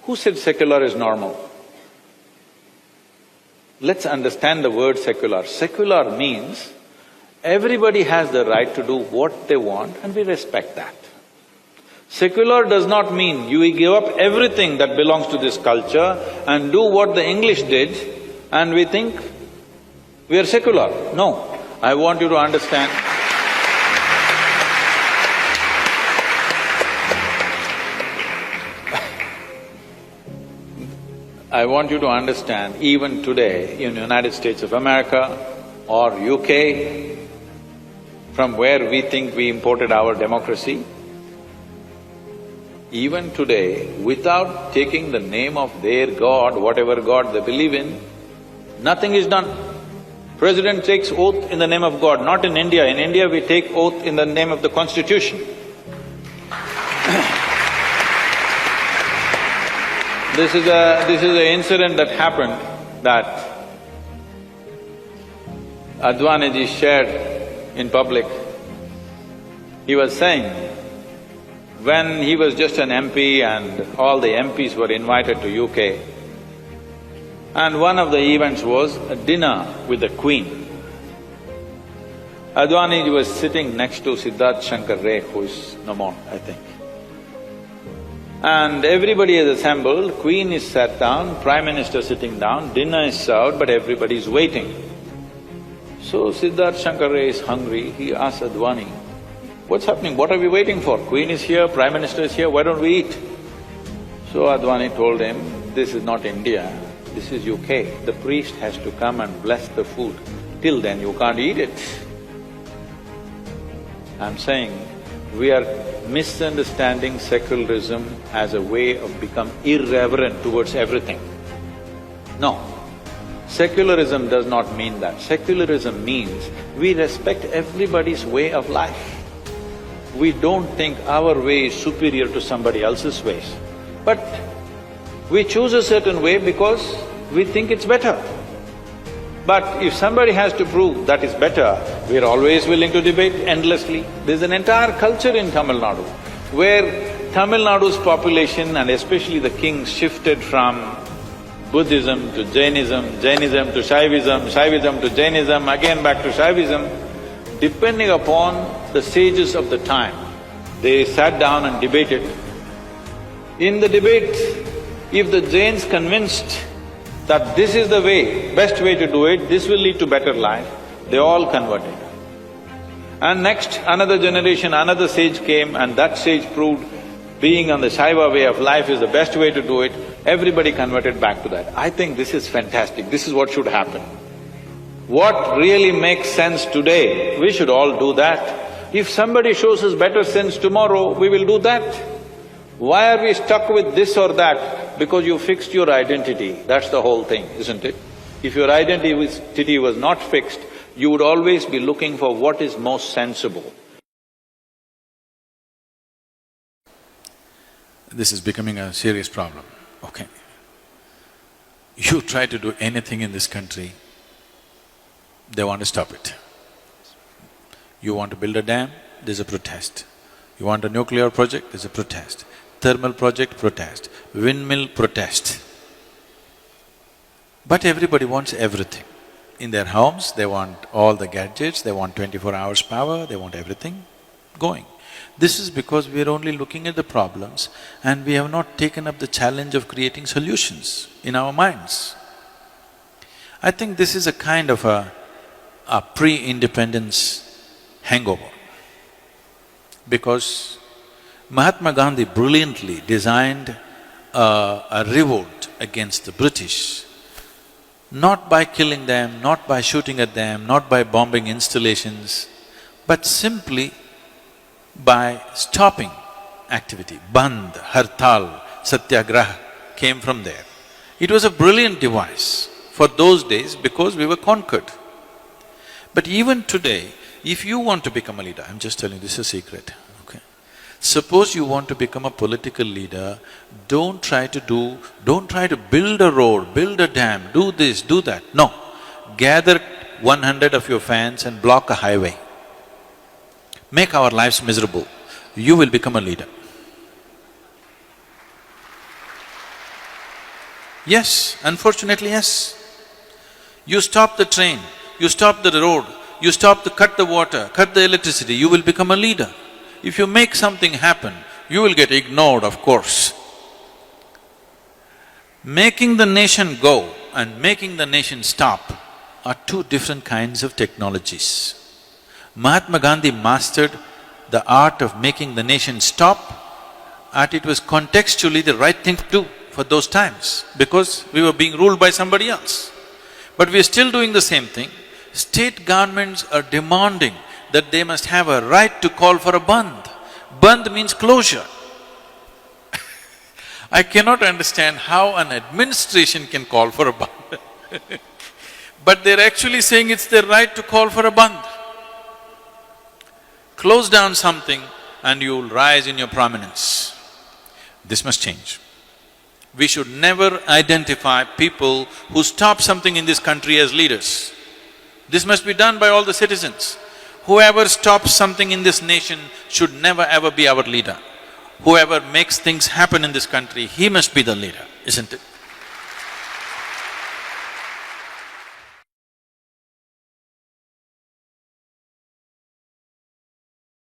Who said secular is normal? Let's understand the word secular. Secular means everybody has the right to do what they want and we respect that. Secular does not mean you give up everything that belongs to this culture and do what the English did and we think we are secular. No, I want you to understand. I want you to understand, even today in United States of America or UK, from where we think we imported our democracy, even today, without taking the name of their God, whatever God they believe in, nothing is done. President takes oath in the name of God, not in India. In India, we take oath in the name of the Constitution. This is an incident that happened that Advaniji shared in public. He was saying, when he was just an MP and all the MPs were invited to UK, and one of the events was a dinner with the Queen. Advaniji was sitting next to Siddharth Shankar Ray, who is no more, I think. And everybody is assembled, Queen is sat down, Prime Minister sitting down, dinner is served, but everybody is waiting. So Siddharth Shankar Ray is hungry, he asks Advani, "What's happening? What are we waiting for? Queen is here, Prime Minister is here, why don't we eat?" So Advani told him, "This is not India, this is UK. The priest has to come and bless the food. Till then you can't eat it." I'm saying, we are misunderstanding secularism as a way of become irreverent towards everything. No, secularism does not mean that. Secularism means we respect everybody's way of life. We don't think our way is superior to somebody else's ways, but we choose a certain way because we think it's better. But if somebody has to prove that is better, we are always willing to debate endlessly. There's an entire culture in Tamil Nadu where Tamil Nadu's population and especially the kings shifted from Buddhism to Jainism, Jainism to Shaivism, Shaivism to Jainism, again back to Shaivism, depending upon the sages of the time. They sat down and debated. In the debate, if the Jains convinced that this is the way, best way to do it, this will lead to better life, they all converted. And next, another generation, another sage came and that sage proved being on the Shaiva way of life is the best way to do it, everybody converted back to that. I think this is fantastic, this is what should happen. What really makes sense today, we should all do that. If somebody shows us better sense tomorrow, we will do that. Why are we stuck with this or that? Because you fixed your identity, that's the whole thing, isn't it? If your identity was not fixed, you would always be looking for what is most sensible. This is becoming a serious problem, okay. You try to do anything in this country, they want to stop it. You want to build a dam, there's a protest. You want a nuclear project, there's a protest. Thermal project, protest. Windmill, protest. But everybody wants everything. In their homes, they want all the gadgets, they want 24 hours power, they want everything going. This is because we are only looking at the problems and we have not taken up the challenge of creating solutions in our minds. I think this is a kind of a pre-independence hangover, because Mahatma Gandhi brilliantly designed a revolt against the British, not by killing them, not by shooting at them, not by bombing installations, but simply by stopping activity. Bandh, Hartal, Satyagraha came from there. It was a brilliant device for those days because we were conquered. But even today, if you want to become a leader, I'm just telling you, this is a secret, okay? Suppose you want to become a political leader, don't try to build a road, build a dam, do this, do that. No. Gather 100 of your fans and block a highway. Make our lives miserable. You will become a leader. Yes, unfortunately, yes. You stop the train, you stop the road, you cut the water, cut the electricity, you will become a leader. If you make something happen, you will get ignored, of course. Making the nation go and making the nation stop are two different kinds of technologies. Mahatma Gandhi mastered the art of making the nation stop, and it was contextually the right thing to do for those times, because we were being ruled by somebody else. But we are still doing the same thing. State governments are demanding that they must have a right to call for a bandh. Bandh means closure. I cannot understand how an administration can call for a bandh but they're actually saying it's their right to call for a bandh. Close down something and you'll rise in your prominence. This must change. We should never identify people who stop something in this country as leaders. This must be done by all the citizens. Whoever stops something in this nation should never ever be our leader. Whoever makes things happen in this country, he must be the leader, isn't it?